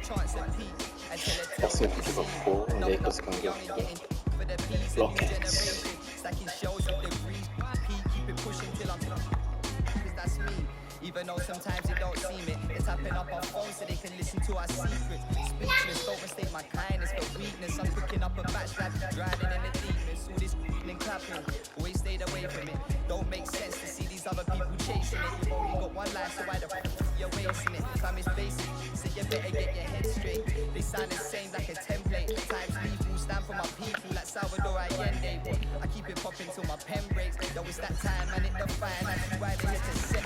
버스가 죽었고 레이커스 경기였고 로켓츠 Even though sometimes it don't seem it, they're tapping up our phones so they can listen to our secrets. Speechless, don't mistake my kindness for weakness. I'm cooking up a backslap, drowning in the deepness. All this and clapping, always stayed away from it. Don't make sense to see these other people chasing it. You've only got one life, so why the you're wasting it? Time is basic, so you better get your head straight. They sound the same like a template. Times lethal, stand for my people like Salvador Allende. But I keep it popping till my pen breaks. Yo, it's that time, man, it the fine. I see why they hit the set.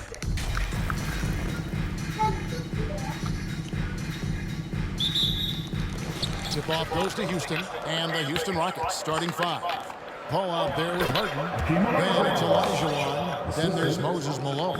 Tip-off goes to Houston, and the Houston Rockets starting five. Paul out there with Harden. Then it's Olajuwon. Then there's Moses Malone.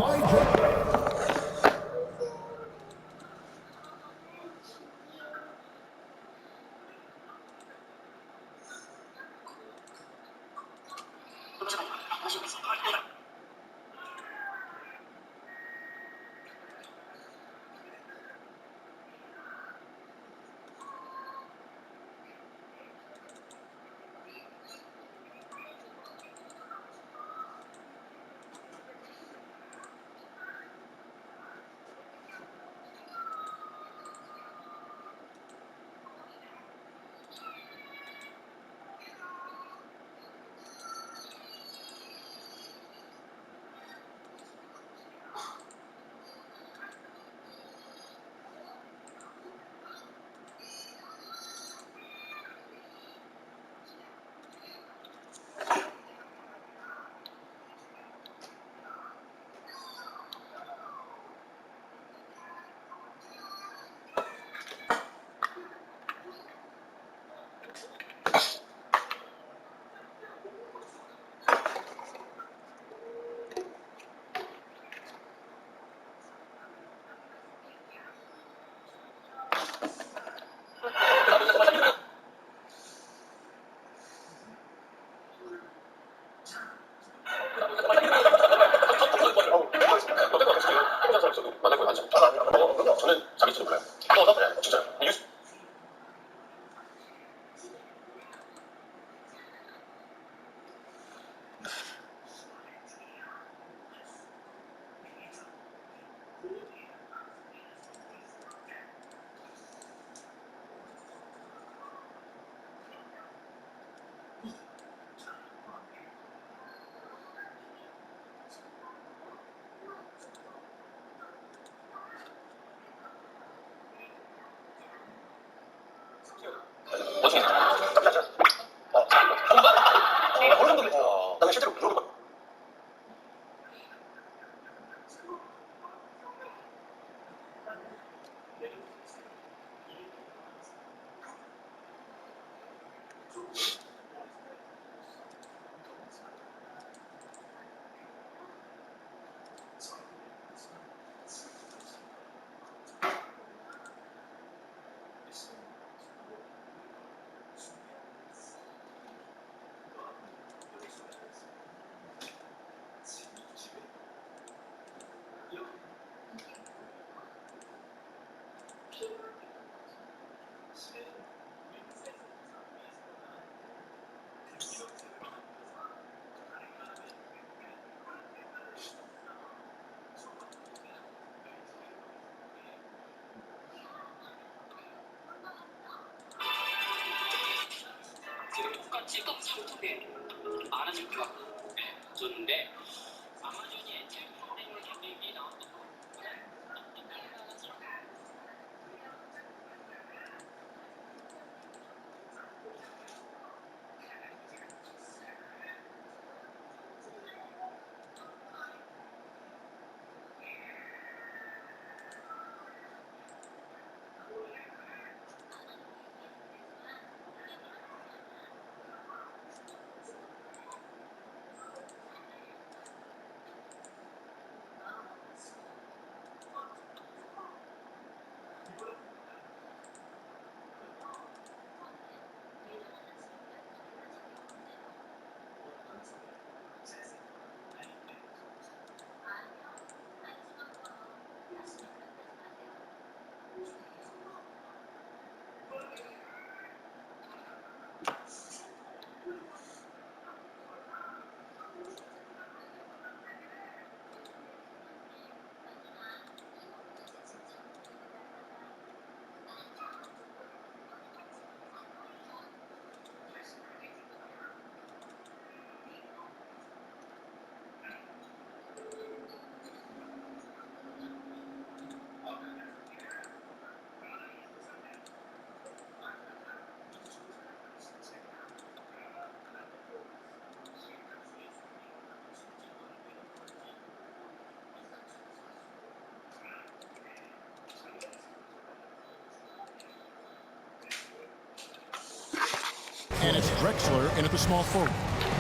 And it's Drexler in at the small forward.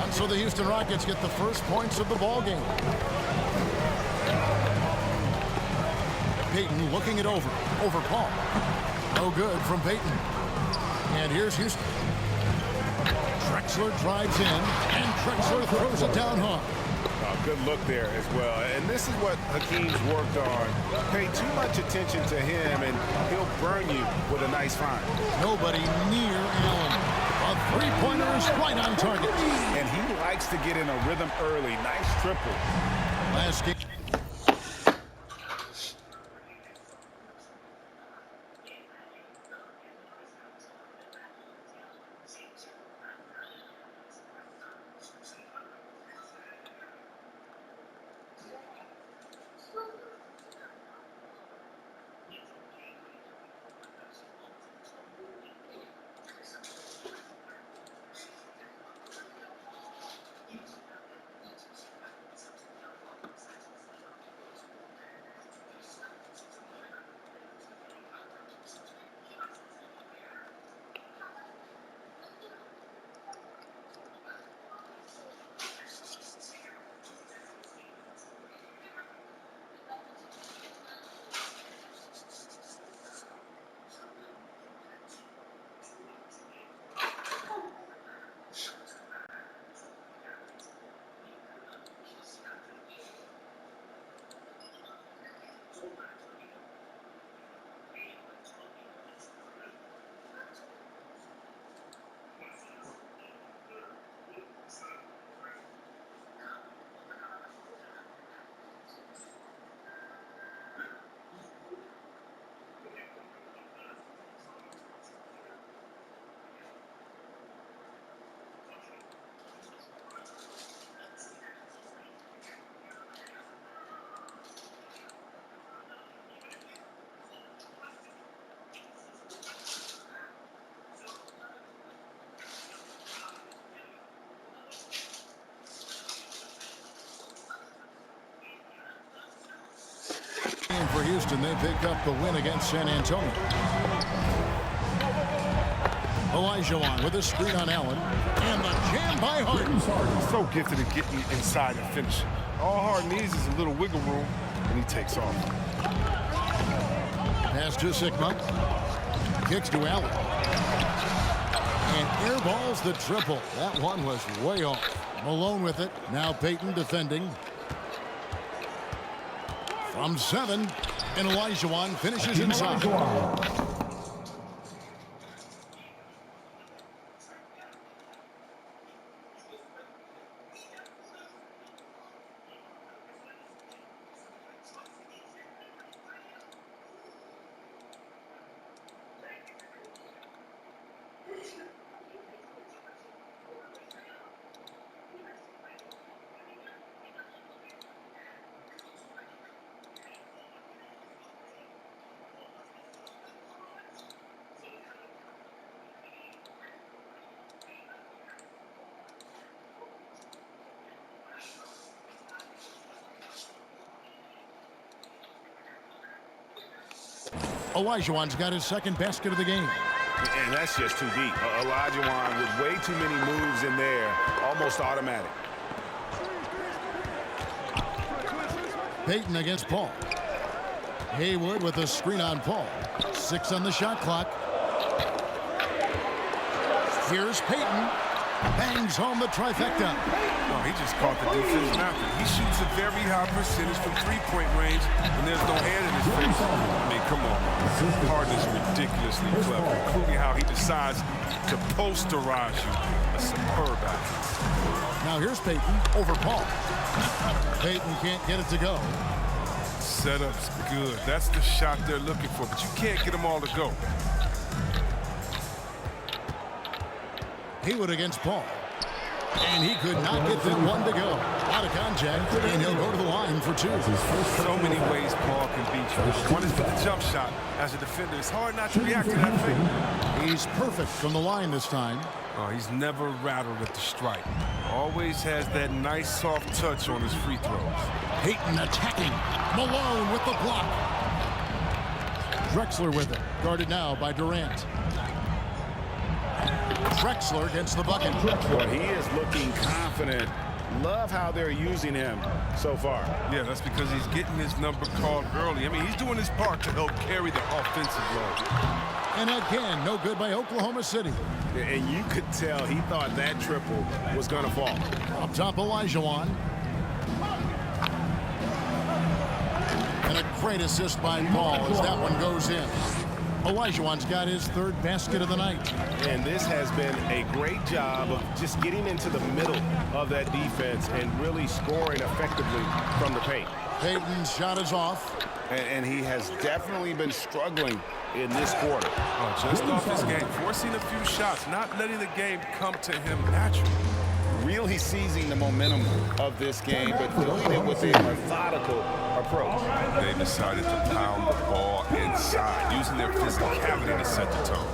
And so the Houston Rockets get the first points of the ball game. Payton looking it over Paul. No good from Payton. And here's Houston. Drexler drives in, and Drexler throws it down hard. Good look there as well. And this is what Hakeem's worked on. Pay too much attention to him, and he'll burn you with a nice find. Nobody near Allen. A three-pointer is right on target. And he likes to get in a rhythm early. Nice triple. Last game. For Houston, they pick up the win against San Antonio. Olajuwon with a screen on Allen, and the jam by Harden. He's so gifted at getting inside and finishing. All Harden needs is a little wiggle room, and he takes off. Pass to Sigma. Kicks to Allen. And airballs the triple. That one was way off. Malone with it. Now Payton defending. From 7, and Olajuwon finishes inside. Olajuwon's got his second basket of the game. And that's just too deep. Olajuwon with way too many moves in there, almost automatic. Payton against Paul. Haywood with a screen on Paul. 6 on the shot clock. Here's Payton. Bangs home the trifecta. Oh, he just caught the defense napping. He shoots a very high percentage from three-point range, and there's no air in his face. I mean, come on. Harden is ridiculously clever, including how he decides to posterize you. A superb athlete. Now here's Payton over Paul. Payton can't get it to go. Setup's good. That's the shot they're looking for, but you can't get them all to go. Haywood against Paul. And he could not get that one to go. Out of contact, and he'll go to the line for 2. So many ways Paul can beat you. One is with the jump shot. As a defender, it's hard not to react to that thing. He's perfect from the line this time. Oh, he's never rattled at the strike. Always has that nice soft touch on his free throws. Payton attacking. Malone with the block. Drexler with it. Guarded now by Durant. Drexler gets the bucket. Well, he is looking confident. Love how they're using him so far. Yeah, that's because he's getting his number called early. I mean, he's doing his part to help carry the offensive load. And again, no good by Oklahoma City. And you could tell he thought that triple was going to fall. Up top, Olajuwon. And a great assist by Paul as that one goes in. Olajuwon's got his third basket of the night. And this has been a great job of just getting into the middle of that defense and really scoring effectively from the paint. Payton's shot is off. And he has definitely been struggling in this quarter. Oh, just off his game, forcing a few shots, not letting the game come to him naturally. Really seizing the momentum of this game, but doing it with a methodical approach. They decided to pound the ball inside, using their physicality to set the tone.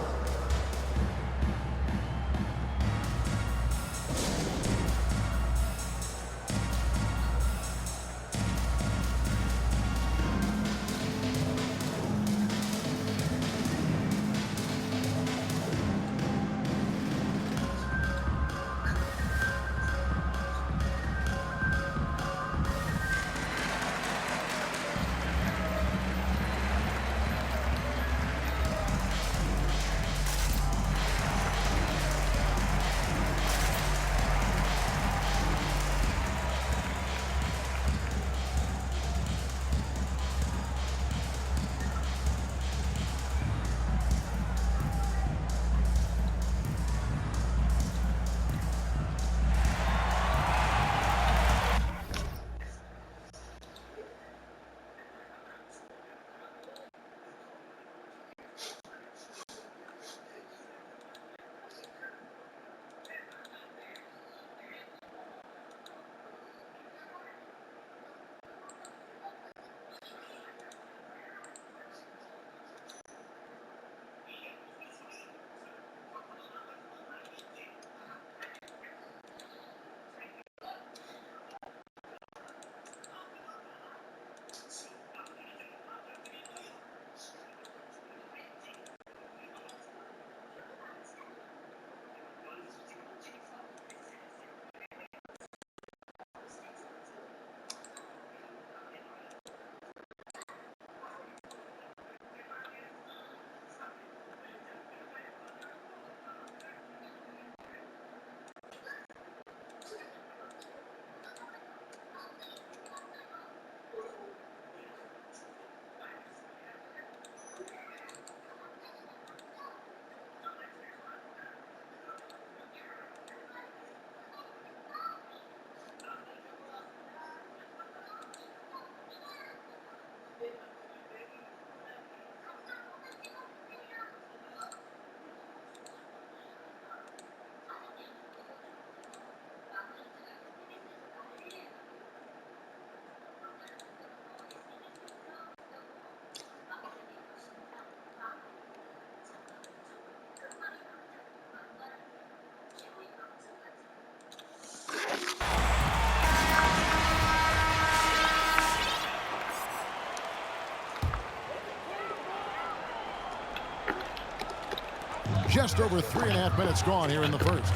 Just over 3.5 minutes gone here in the first.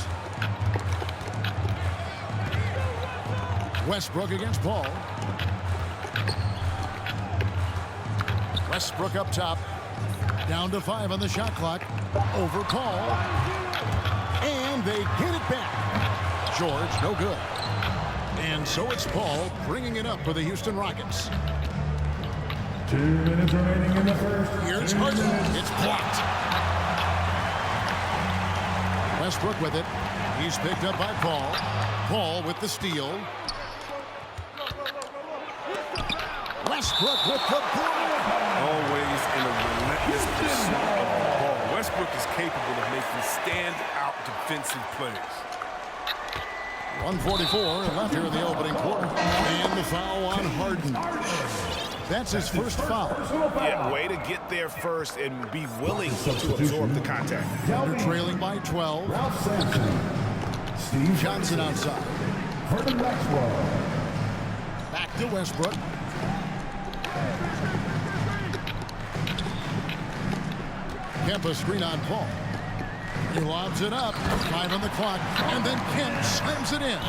Westbrook against Paul. Westbrook up top. Down to 5 on the shot clock. Over Paul. And they get it back. George, no good. And so it's Paul bringing it up for the Houston Rockets. 2 minutes remaining in the first. Here's Harden. It's blocked. Westbrook with it. He's picked up by Paul. Paul with the steal. Westbrook with the block. Always in a relentless pursuit of the ball. Westbrook is capable of making stand-out defensive plays. 1:44 left here in the opening quarter. And the foul on Harden. That's his first foul. Yeah, way to get there first and be willing to absorb the contact. They're trailing by 12. Steve Johnson outside. Herman Maxwell. Back to Westbrook. Kemba screen on Paul. He lobs it up. 5 on the clock. And then Kemp slams it in.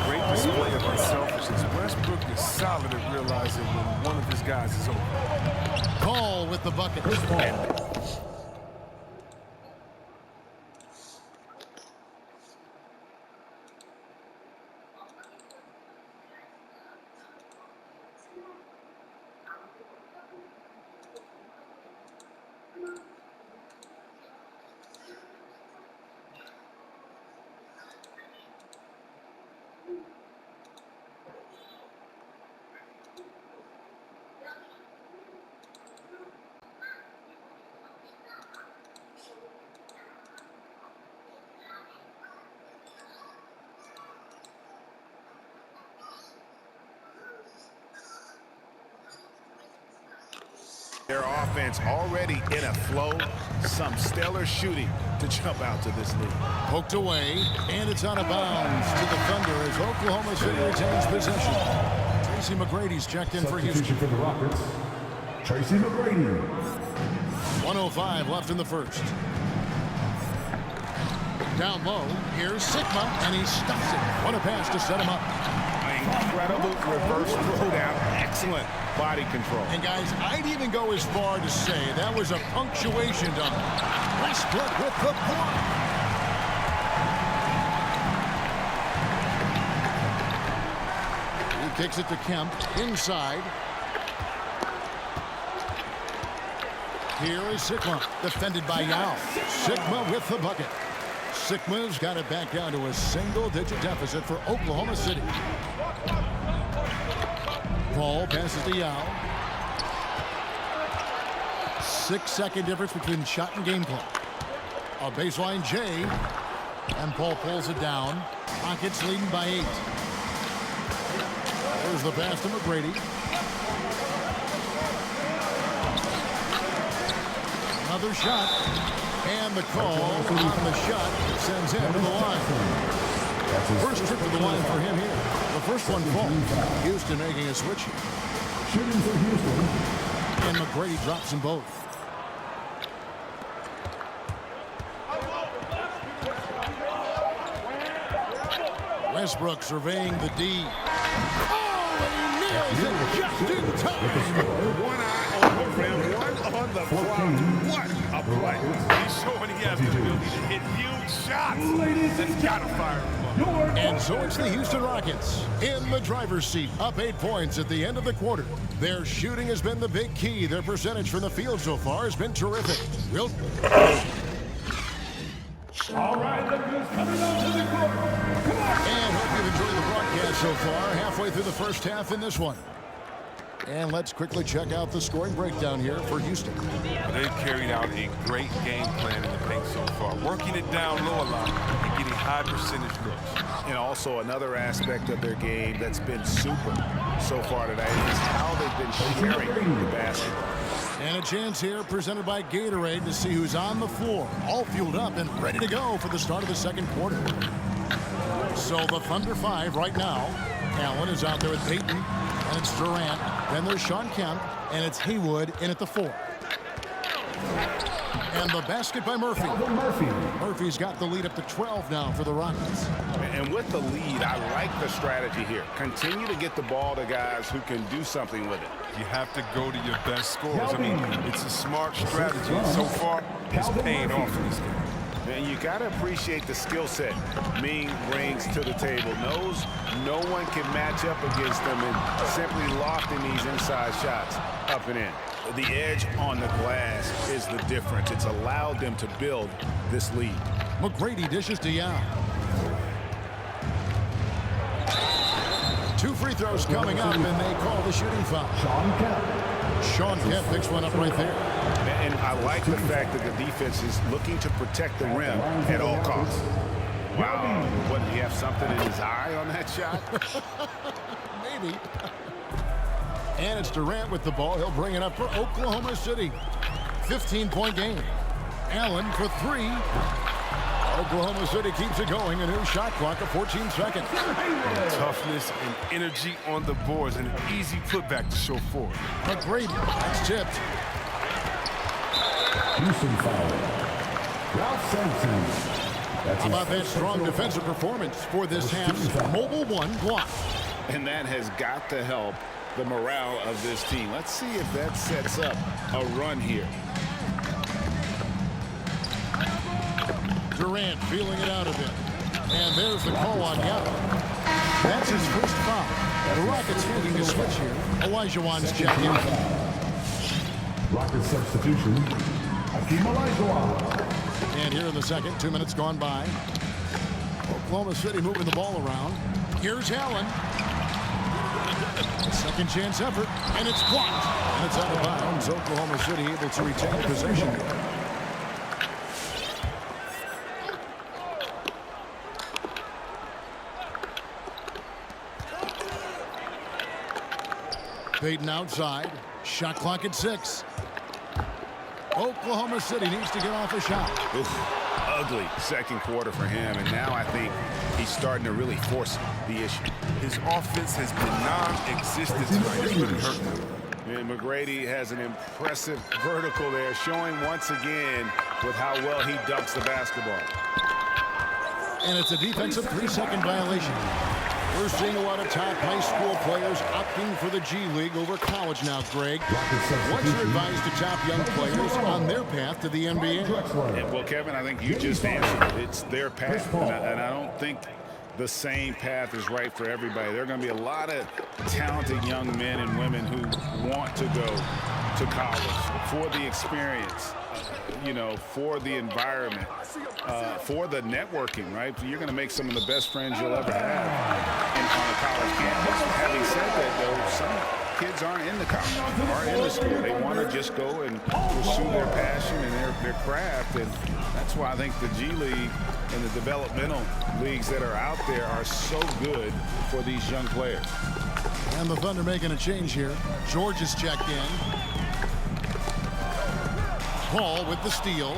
Great display of unselfishness. Westbrook is solid at realizing when one of his guys is open. Call with the bucket. Their offense already in a flow. Some stellar shooting to jump out to this lead. Poked away, and it's out of bounds to the Thunder as Oklahoma City retains possession. Tracy McGrady's checked in for Houston. Substitution for the Rockets, Tracy McGrady. 1:05 left in the first. Down low, here's Sigma, and he stuffs it. What a pass to set him up. Incredible reverse throwdown. Excellent body control. And guys, I'd even go as far to say that was a punctuation dunk. Westbrook with the block. He kicks it to Kemp inside. Here is Sigma, defended by Yao. Sigma with the bucket. Sigma's got it back down to a single-digit deficit for Oklahoma City. Paul passes to Yao. 6-second difference between shot and game clock. A baseline J. And Paul pulls it down. Rockets leading by 8. There's the pass to McGrady. Another shot. And the call on the shot sends him to the line. First trip to the line for him here. The first one falls. Houston making a switch here. Shooting for Houston. And McGrady drops them both. Westbrook surveying the D. Oh, and he nails it just in time. One eye on the rim, one on the block. What a play. He's showing he has the ability to hit huge shots. That's gotta fire him up. And so it's the Houston Rockets in the driver's seat, up 8 points at the end of the quarter. Their shooting has been the big key. Their percentage from the field so far has been terrific. All right, look who's coming onto the court. Come on. And hope you've enjoyed the broadcast so far. Halfway through the first half in this one. And let's quickly check out the scoring breakdown here for Houston. They've carried out a great game plan in the paint so far, working it down low a lot and getting high percentage looks. And also another aspect of their game that's been super so far today is how they've been sharing the basketball. And a chance here presented by Gatorade to see who's on the floor, all fueled up and ready to go for the start of the second quarter. So the Thunder 5 right now. Allen is out there with Payton, and it's Durant. Then there's Sean Kemp, and it's Haywood in at the 4. And the basket by Murphy. Murphy's got the lead up to 12 now for the Rockets. And with the lead, I like the strategy here. Continue to get the ball to guys who can do something with it. You have to go to your best scorers. I mean, it's a smart strategy, and so far, it's paying off in this game. And you got to appreciate the skill set Ming brings to the table. Knows no one can match up against them and simply lofting these inside shots up and in. The edge on the glass is the difference. It's allowed them to build this lead. McGrady dishes to Yao. 2 free throws coming up, and they call the shooting foul. Sean Kemp picks one up right there. And I like the fact that the defense is looking to protect the rim at all costs. Wow, what, did he have something in his eye on that shot? Maybe. And it's Durant with the ball. He'll bring it up for Oklahoma City. 15-point game. Allen for 3. Oklahoma City keeps it going. A new shot clock of 14 seconds. Toughness and energy on the boards, and an easy putback to show forward. McGrady, that's tipped. Houston foul. Ralph Sampson. How about that strong defensive performance for this half's Mobile One block? And that has got to help the morale of this team. Let's see if that sets up a run here. Durant feeling it out a bit. And there's the call on Young. That's his first foul. The Rockets making a switch here. Olajuwon's checking. Rocket substitution. Hakeem Olajuwon. And here in the second, 2 minutes gone by. Oklahoma City moving the ball around. Here's Allen. Second chance effort, and it's blocked. And it's out of bounds. Oklahoma City able to retain possession. Payton outside. Shot clock at 6. Oklahoma City needs to get off a shot. Oof, ugly second quarter for him, and now I think he's starting to really force the issue. His offense has been non-existent tonight. It's really hurting him. And McGrady has an impressive vertical there, showing once again with how well he dunks the basketball. And it's a defensive 3-second violation. We're seeing a lot of top high school players opting for the G League over college now, Greg. What's your advice to top young players on their path to the NBA? And, well, Kevin, I think you just answered it. It's their path, and I don't think the same path is right for everybody. There are going to be a lot of talented young men and women who want to go to college for the experience, you know, for the environment, for the networking, right? You're going to make some of the best friends you'll ever have on a college campus. Having said that, though, some kids aren't in the college, aren't in the school. They want to just go and pursue their passion and their craft, and that's why I think the G League and the developmental leagues that are out there are so good for these young players. And the Thunder making a change here. George is checked in. Paul with the steal.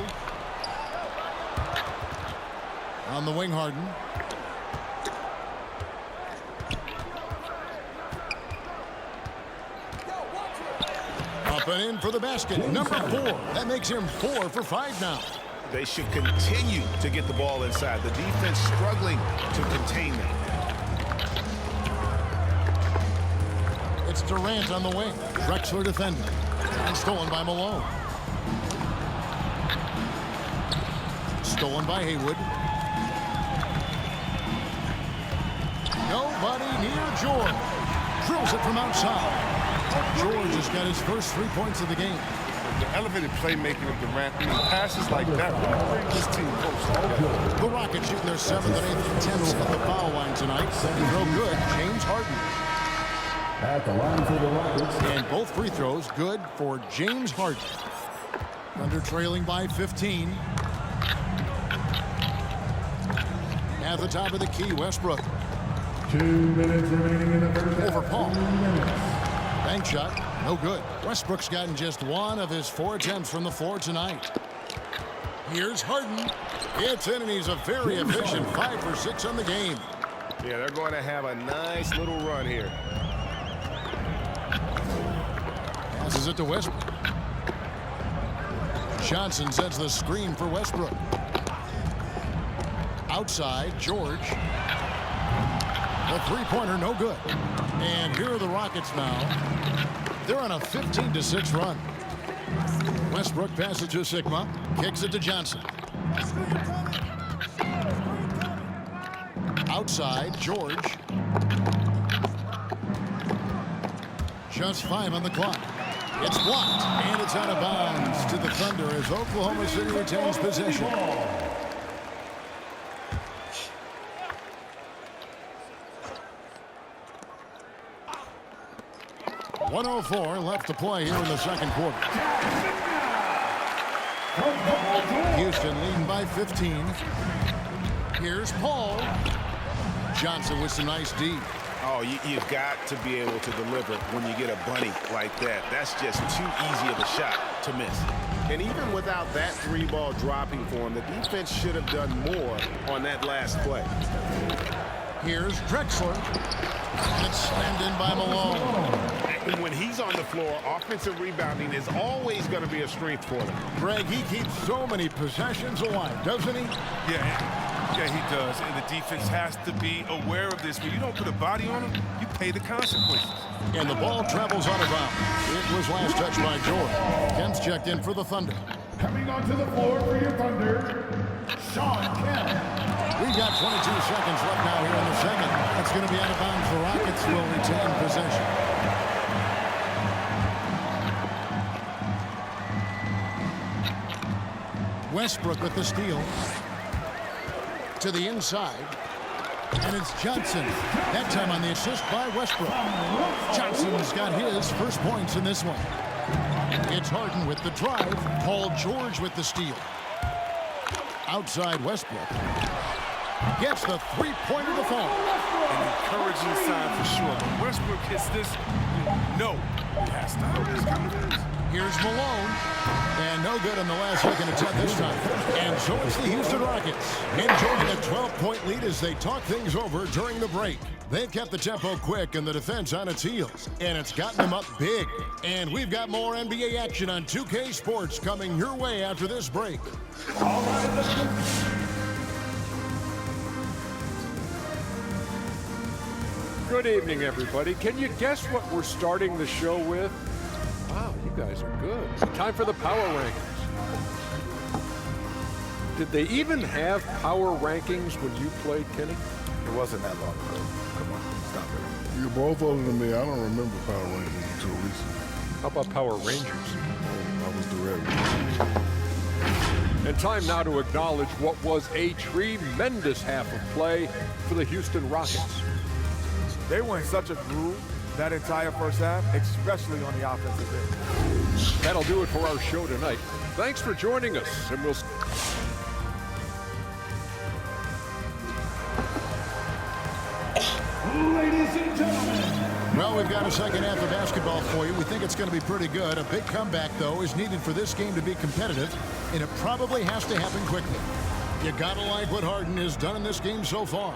On the wing, Harden. Up and in for the basket. Number 4. That makes him 4 for 5 now. They should continue to get the ball inside. The defense struggling to contain them. It's Durant on the wing. Drexler defending. And stolen by Malone. Stolen by Haywood. Nobody near George. Drills it from outside. George has got his first 3 points of the game. The elevated playmaking of Durant, passes like that will bring this team close. The Rockets shooting their 7th and 8th attempts at the foul line tonight. No good. James Harden. At the line for the Rockets. And both free throws good for James Harden. Thunder trailing by 15. At the top of the key, Westbrook. 2 minutes remaining in the first half. Over Paul. 2 minutes. Bank shot, no good. Westbrook's gotten just 1 of his 4 attempts from the floor tonight. Here's Harden. It's in, and he's a very efficient 5 for 6 on the game. Yeah, they're going to have a nice little run here. Passes it to Westbrook. Johnson sets the screen for Westbrook. Outside, George. The three-pointer, no good. And here are the Rockets now. They're on a 15-6 run. Westbrook passes to Sigma. Kicks it to Johnson. Outside, George. Just 5 on the clock. It's blocked, and it's out of bounds to the Thunder as Oklahoma City retains possession. 1:04 left to play here in the second quarter. Houston leading by 15. Here's Paul. Johnson with some nice D. Oh, you've got to be able to deliver when you get a bunny like that. That's just too easy of a shot to miss. And even without that 3-ball dropping for him, the defense should have done more on that last play. Here's Drexler. And it's slammed in by Malone. And when he's on the floor, offensive rebounding is always going to be a strength for them. Greg, he keeps so many possessions alive, doesn't he? Yeah, he does. And the defense has to be aware of this. When you don't put a body on him, you pay the consequences. And the ball travels out of bounds. It was last touched by George. Kemp's checked in for the Thunder. Coming onto the floor for your Thunder, Shawn Kemp. We've got 22 seconds left now here in the second. It's going to be out of bounds. The Rockets will retain possession. Westbrook with the steal. To the inside. And it's Johnson. That time on the assist by Westbrook. Johnson's got his first points in this one. It's Harden with the drive. Paul George with the steal. Outside Westbrook. Gets the three-pointer to fall. An encouraging sign for sure. When Westbrook hits this, no, he has to hold his confidence. Here's Malone. And no good on the last second attempt this time. And so it's the Houston Rockets enjoying a 12-point lead as they talk things over during the break. They've kept the tempo quick and the defense on its heels, and it's gotten them up big. And we've got more NBA action on 2K Sports coming your way after this break. All right, let's go. Good evening, everybody. Can you guess what we're starting the show with? Wow, you guys are good. Time for the power rankings. Did they even have power rankings when you played, Kenny? It wasn't that long ago. Come on, stop it. You're both older than me. I don't remember Power Rangers until recently. How about Power Rangers? Oh, I was the red. And time now to acknowledge what was a tremendous half of play for the Houston Rockets. They were in such a groove that entire first half, especially on the offensive end. That'll do it for our show tonight. Thanks for joining us, and we'll... Ladies and gentlemen. Well, we've got a second half of basketball for you. We think it's going to be pretty good. A big comeback, though, is needed for this game to be competitive, and it probably has to happen quickly. You got to like what Harden has done in this game so far.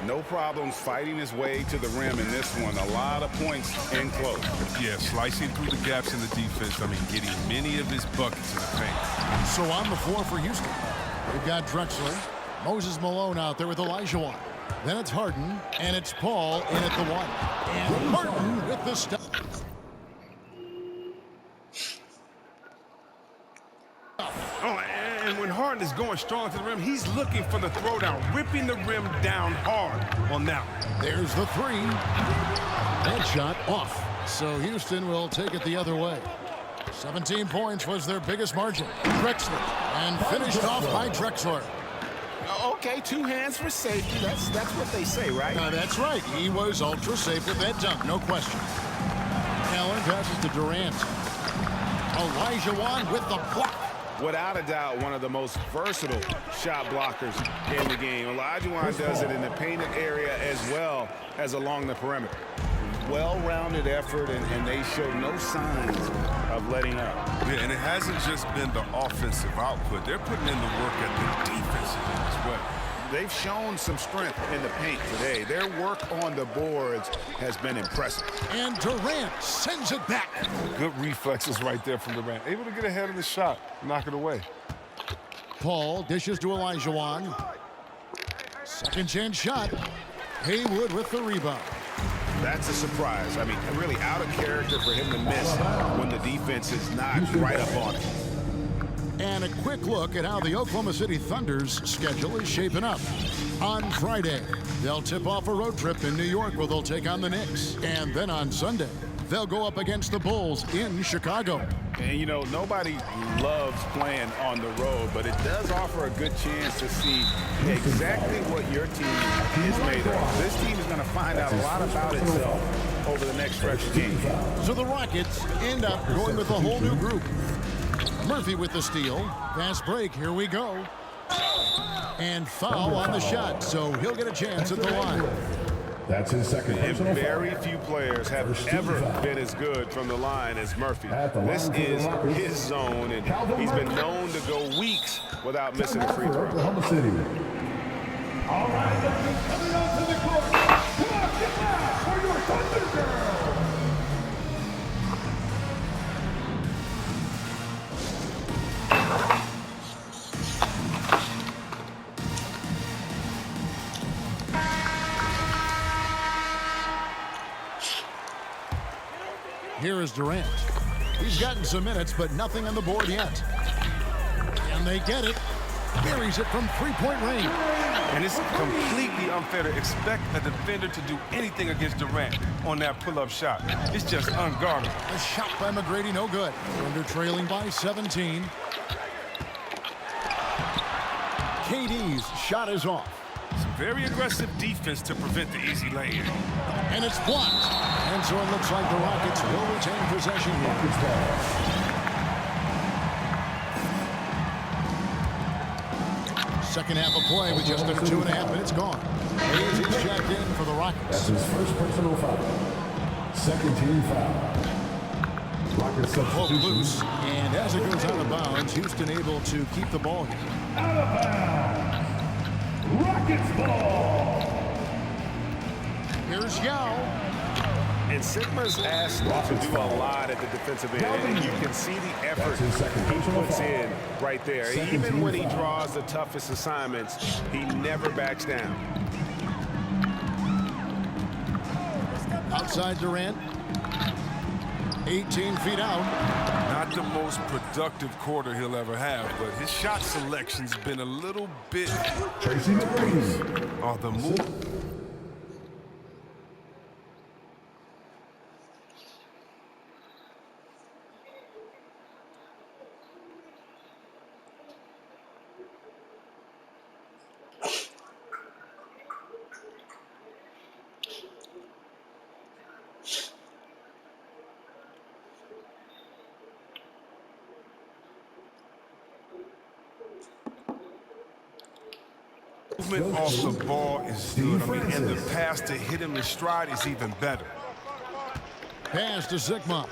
No problems fighting his way to the rim in this one. A lot of points in close. Yeah, slicing through the gaps in the defense. I mean, getting many of his buckets in the paint. So on the floor for Houston, we've got Drexler, Moses Malone out there with Olajuwon. Then it's Harden, and it's Paul in at the one. And Harden with the step. Oh, and when Harden is going strong to the rim, he's looking for the throwdown, ripping the rim down hard on that one. There's the three. That shot off. So Houston will take it the other way. 17 points was their biggest margin. Drexler, and finished off by Drexler. Okay, two hands for safety. That's what they say, right? That's right. He was ultra safe with that dunk, no question. Allen passes to Durant. Olajuwon with the block. Without a doubt, one of the most versatile shot blockers in the game. Olajuwon does it in the painted area as well as along the perimeter. Well-rounded effort, and they show no signs of letting up. Yeah, and it hasn't just been the offensive output. They're putting in the work at the defensive end as well. They've shown some strength in the paint today. Their work on the boards has been impressive. And Durant sends it back. Good reflexes right there from Durant. Able to get ahead of the shot, knock it away. Paul dishes to Olajuwon. Second chance shot. Haywood with the rebound. That's a surprise. I mean, really out of character for him to miss when the defense is not right up on it. And a quick look at how the Oklahoma City Thunder's schedule is shaping up. On Friday, they'll tip off a road trip in New York where they'll take on the Knicks. And then on Sunday, they'll go up against the Bulls in Chicago. And, you know, nobody loves playing on the road, but it does offer a good chance to see exactly what your team is made of. This team is going to find out a lot about itself over the next stretch of games. So the Rockets end up going with a whole new group. Murphy with the steal. Fast break. Here we go. And foul on the shot, so he'll get a chance at the line. That's his second And personal very foul. few players have ever been as good from the line as Murphy. This is his zone, and he's been known to go weeks without missing a free throw. Oklahoma City. All right, look who's coming onto the court. Come on, get loud for your Thunder Girls. Here is Durant. He's gotten some minutes, but nothing on the board yet. And they get it. Buries it from three-point range. And it's completely unfair to expect a defender to do anything against Durant on that pull-up shot. It's just unguardable. A shot by McGrady, no good. Thunder trailing by 17. KD's shot is off. Some very aggressive defense to prevent the easy lay-in. And it's blocked. And so it looks like the Rockets will retain possession here. Second half of play with just under 2.5 minutes gone. Hayes is checked in for the Rockets. That's his first personal foul. Second team foul. Rockets substitution. Loose. And as it goes out of bounds, Houston able to keep the ball here. Out of bounds. Rockets ball. Here's Yao. And Sigma's asked to do a lot at the defensive end, and you can see the effort he puts in right there. Even when he draws the toughest assignments, he never backs down. Outside Durant. 18 feet out. Not the most productive quarter he'll ever have, but his shot selection's been a little bit Tracy McGrady. on the move. Movement off the ball is good. I mean, and the pass to hit him in stride is even better. Pass to Sigma.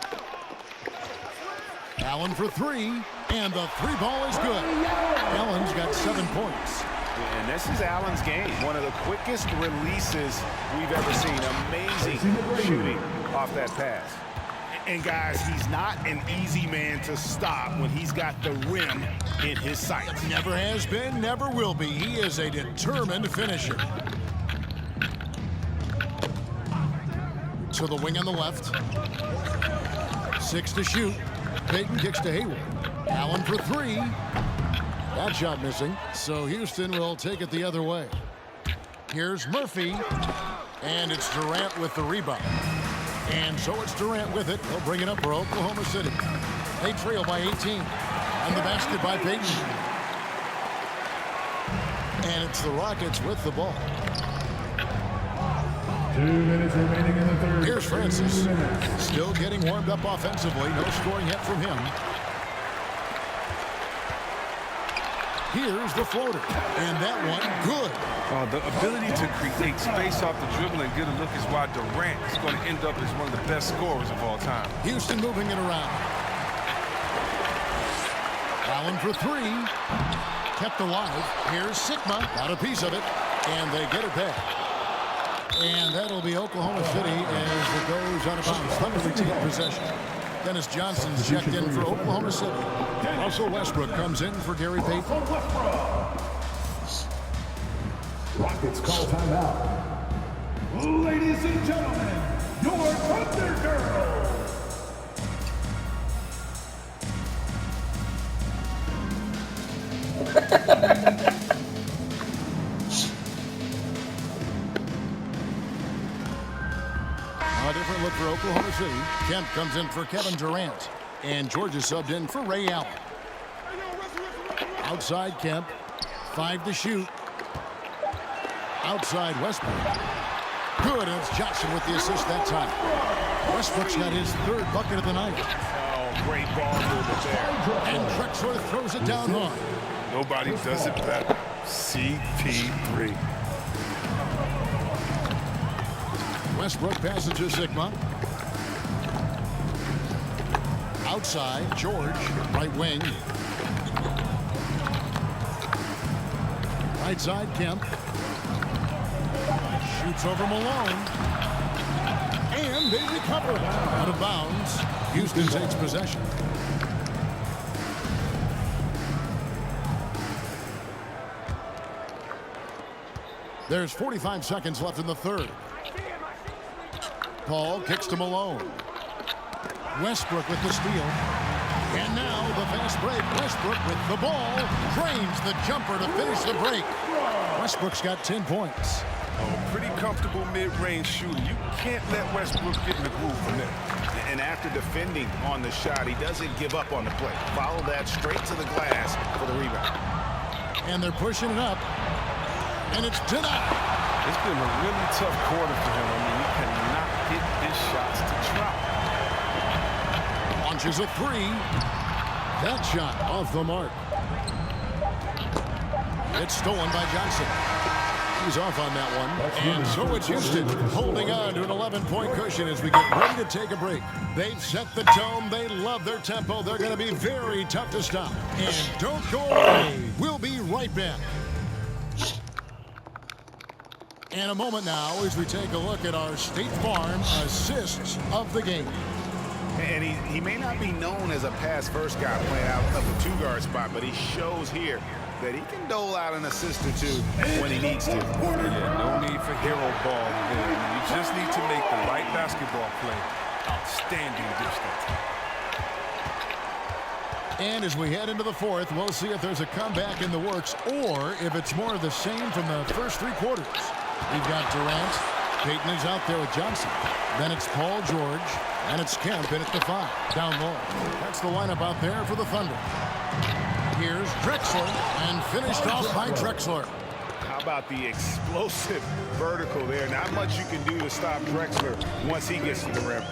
Allen for three, and the three ball is good. Allen's got 7 points. And this is Allen's game. One of the quickest releases we've ever seen. Amazing shooting off that pass. And guys, he's not an easy man to stop when he's got the rim in his sights. Never has been, never will be. He is a determined finisher. To the wing on the left. 6 to shoot. Payton kicks to Hayward. Allen for three. That shot missing. So Houston will take it the other way. Here's Murphy. And it's Durant with the rebound. And so it's Durant with it. They'll bring it up for Oklahoma City. They trail by 18. And the basket by Payton. And it's the Rockets with the ball. 2 minutes remaining in the third. Here's Francis. Still getting warmed up offensively. No scoring yet from him. Here's the floater. And that one, good. The ability to create space off the dribble and get a look is why Durant is going to end up as one of the best scorers of all time. Houston moving it around. Allen for three. Kept alive. Here's Sigma. Got a piece of it. And they get it back. And that'll be Oklahoma City as it goes out of bounds. Thunder retain possession. Dennis Johnson's checked in for Oklahoma City. Russell Westbrook comes in for Gary Payton. Rockets call timeout. Ladies and gentlemen, your Thunder Girls. A different look for Oklahoma City. Kemp comes in for Kevin Durant. And Georgia subbed in for Ray Allen. Outside Kemp. 5 to shoot. Outside Westbrook. Good, and it's Johnson with the assist that time. Westbrook's got his 3rd bucket of the night. Oh, great ball movement there. And Drexler throws it down hard. Nobody does it better. CP3. Westbrook passes to Sigma. Outside, George, right wing. Right side, Kemp. Shoots over Malone. And they recover. Out of bounds. Houston takes possession. There's 45 seconds left in the third. Paul kicks to Malone. Westbrook with the steal. And now the fast break. Westbrook with the ball. Drains the jumper to finish the break. Westbrook's got 10 points. Oh, pretty comfortable mid-range shooter. You can't let Westbrook get in the groove from there. And after defending on the shot, he doesn't give up on the play. Follow that straight to the glass for the rebound. And they're pushing it up. And it's denied. It's been a really tough quarter for him. I mean, he cannot get his shots to drop. Launches a three. That shot off the mark. It's stolen by Johnson. He's off on that one. And so it's Houston holding on to an 11-point cushion as we get ready to take a break. They've set the tone. They love their tempo. They're going to be very tough to stop. And don't go away. We'll be right back. And a moment now as we take a look at our State Farm assists of the game. And he may not be known as a pass-first guy playing out of the two-guard spot, but he shows here that he can dole out an assist or two when he needs to. Yeah, no need for hero ball there. You just need to make the right basketball play. Outstanding distance. And as we head into the fourth, we'll see if there's a comeback in the works or if it's more of the same from the first three quarters. We've got Durant. Payton is out there with Johnson. Then it's Paul George. And it's Kemp in at the 5. Down low. That's the lineup out there for the Thunder. Here's Drexler. And finished off by Drexler. How about the explosive vertical there? Not much you can do to stop Drexler once he gets to the rim.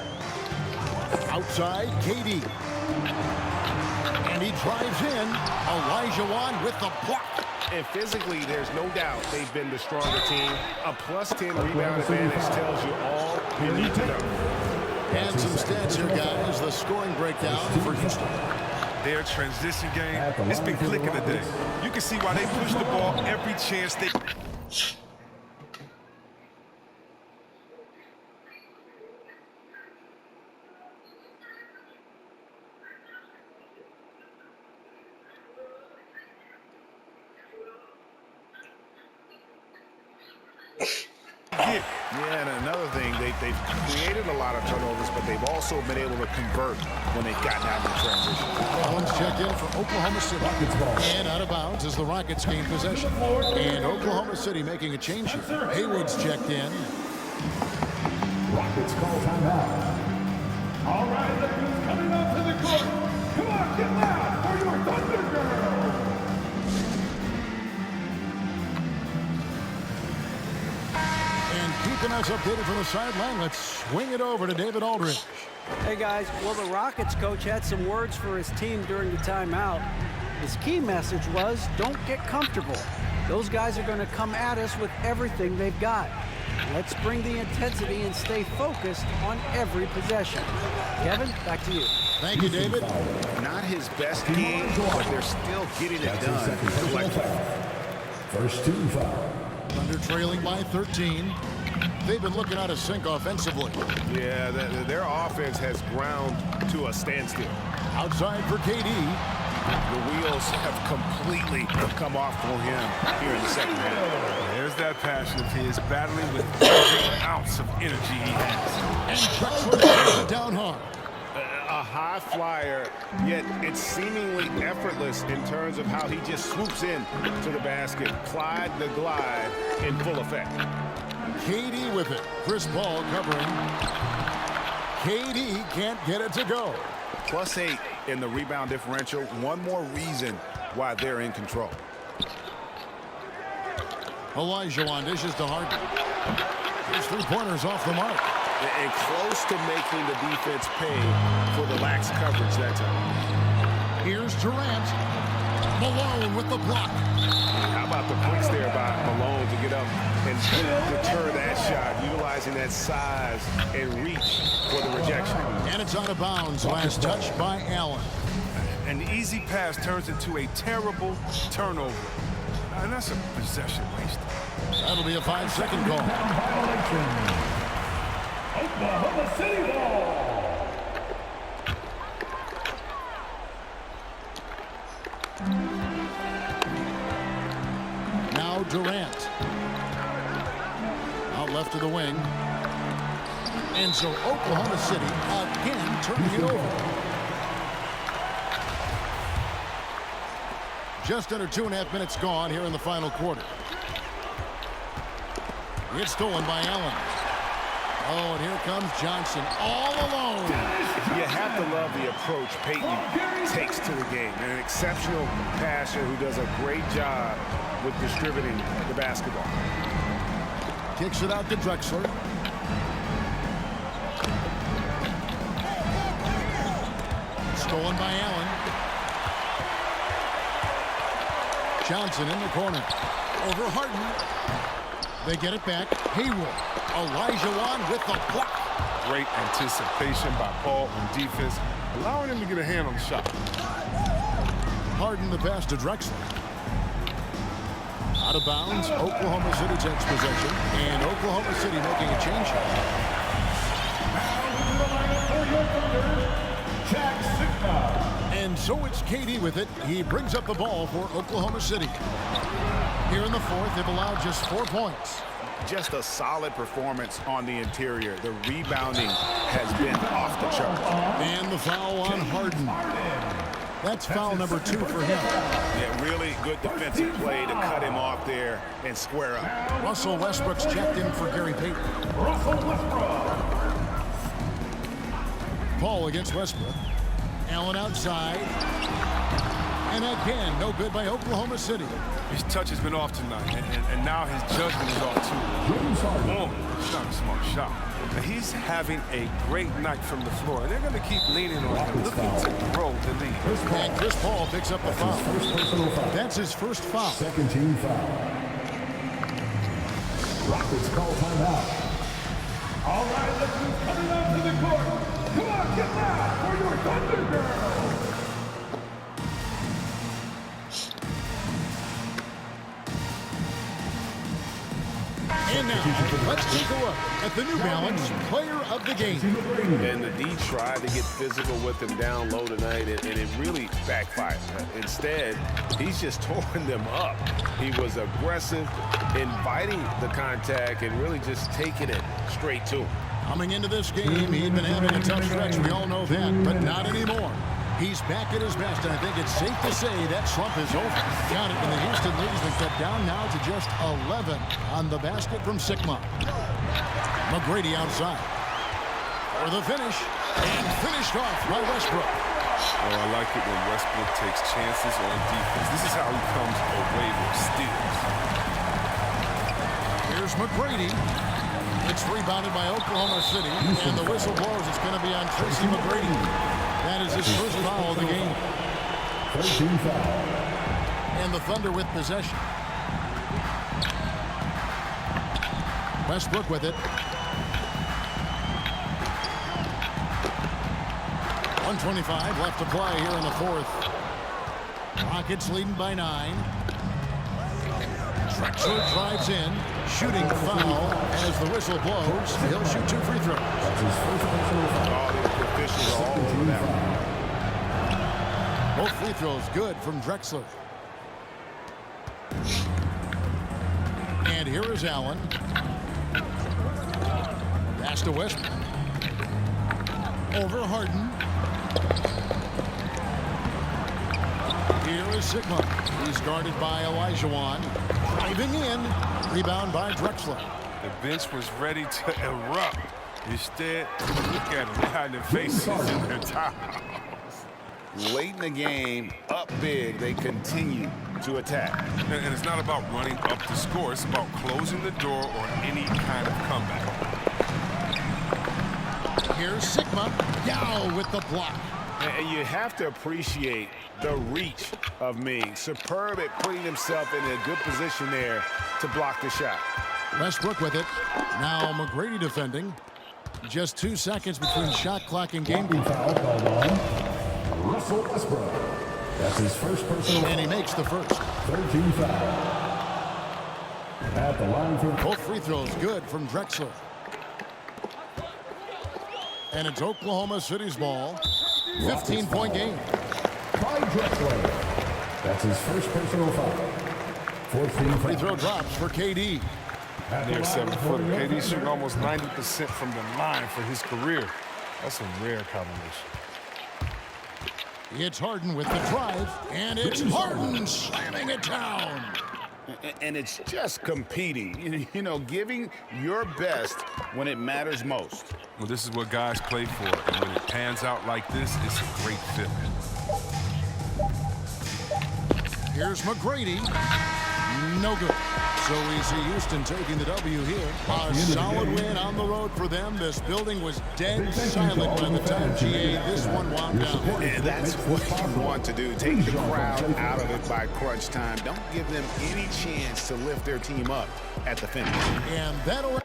Outside, KD. And he drives in. Olajuwon with the block. And physically, there's no doubt they've been the stronger team. A +10 rebound advantage tells you all you need to know. And some stats here, guys. The scoring breakdown for Houston. Their transition game, it's been clicking today. You can see why they push the ball every chance they... Yeah, and another thing, they've created a lot of turnovers, but they've also been able to convert when they've gotten out of the transition. Collins checked in for Oklahoma City. And out of bounds as the Rockets gain possession. And Oklahoma City making a change here. Haywood's checked in. Rockets call timeout. All right, look who's coming up to the court. Come on, get loud for your Thunder Girls. Keeping us updated from the sideline, let's swing it over to David Aldridge. Hey guys, well, the Rockets coach had some words for his team during the timeout. His key message was, don't get comfortable. Those guys are going to come at us with everything they've got. Let's bring the intensity and stay focused on every possession. Kevin, back to you. Thank you, David. Not his best game, but they're still getting it done collectively. First team foul. Thunder trailing by 13. They've been looking out of sync offensively. Yeah, their offense has ground to a standstill. Outside for KD. The wheels have completely come off for him here in the second half. There's that passion of his, battling with every ounce of energy he has. And Drexler takes it down hard. A high flyer, yet it's seemingly effortless in terms of how he just swoops in to the basket. Clyde the glide in full effect. KD with it. Chris Paul covering. KD can't get it to go. +8 in the rebound differential. One more reason why they're in control. Olajuwon dishes to Harden. His three-pointers off the mark. And close to making the defense pay for the lax coverage that time. Here's Durant. Malone with the block. How about the quick there by Malone to get up and deter that shot, utilizing that size and reach for the rejection. And it's out of bounds. Last touch by Allen. An easy pass turns into a terrible turnover. And that's a possession waste. That'll be a 5-second call. Violation. Oklahoma City ball. Now Durant. Out left to the wing. And so Oklahoma City again turning it over. Just under 2.5 minutes gone here in the final quarter. It's stolen by Allen. Oh, and here comes Johnson all alone. You have to love the approach Peyton takes to the game. An exceptional passer who does a great job with distributing the basketball. Kicks it out to Drexler. Stolen by Allen. Johnson in the corner. Over Harden. They get it back. Hayward. Olajuwon with the block. Great anticipation by Paul on defense, allowing him to get a hand on the shot. Harden the pass to Drexler. Out of bounds. Oklahoma City takes possession. And Oklahoma City making a change And so it's KD with it. He brings up the ball for Oklahoma City. Here in the fourth, they've allowed just 4 points. Just a solid performance on the interior. The rebounding has been off the charts. And the foul on Harden. That's foul number 2 for him. Yeah, really good defensive play to cut him off there and square up. Russell Westbrook's checked in for Gary Payton. Russell Westbrook. Paul against Westbrook. Allen outside. And again, no good by Oklahoma City. His touch has been off tonight, and now his judgment is off too. It's not a smart shot. But he's having a great night from the floor, and they're going to keep leaning on him, looking to grow the lead. And Chris Paul picks up the foul. That's his first foul. Second team foul. Rockets call timeout. All right, look who's coming out to the court. Come on, get loud for your Thunder Girls. And now, let's take a look at the New Balance Player of the Game. And the D tried to get physical with him down low tonight, and it really backfired. Instead, he's just torn them up. He was aggressive, inviting the contact, and really just taking it straight to him. Coming into this game, he'd been having a tough stretch. We all know that, but not anymore. He's back at his best, and I think it's safe to say that slump is over. Got it, and the Houston leads been cut down now to just 11 on the basket from Sigma. McGrady outside for the finish, and finished off by Westbrook. Oh, I like it when Westbrook takes chances on defense. This is how he comes away with steals. Here's McGrady. It's rebounded by Oklahoma City, and the whistle blows. It's going to be on Tracy McGrady. That is his first foul of the game. 13 foul. And the Thunder with possession. Westbrook with it. 1:25 left to play here in the fourth. Rockets leading by 9. Drexler drives in, shooting foul as the whistle blows. He'll shoot 2 free throws. Both free throws good from Drexler. And here is Allen. Pass to Westbrook. Over Harden. Here is Sigma. He's guarded by Olajuwon. Driving in. Rebound by Drexler. The bench was ready to erupt. Instead, look at them. They hide their faces in their towels. Late in the game, up big, they continue to attack. And it's not about running up the score. It's about closing the door on any kind of comeback. Here's Sigma. Yao with the block. And you have to appreciate the reach of Ming. Superb at putting himself in a good position there to block the shot. Westbrook with it. Now McGrady defending. Just 2 seconds between shot clock and game. Foul called on Russell Westbrook. That's his first personal. And he makes the first. 13 foul. At the line for Both free throws good from Drexler. And it's Oklahoma City's ball. 15-point game. Clyde Drexler. That's his first personal foul. 14 Free throw drops for KD. Next 7-footer. KD shooting almost 90% from the line for his career. That's a rare combination. It's Harden with the drive, and it's Harden slamming it down. And it's just competing, you know, giving your best when it matters most. Well, this is what guys play for, and when it pans out like this, it's a great fit. Here's McGrady. No good. So we see Houston taking the W here. A solid win on the road for them. This building was dead silent by the time GA this one wound down. And that's what you want to do. Take the crowd out of it by crunch time. Don't give them any chance to lift their team up at the finish. And that'll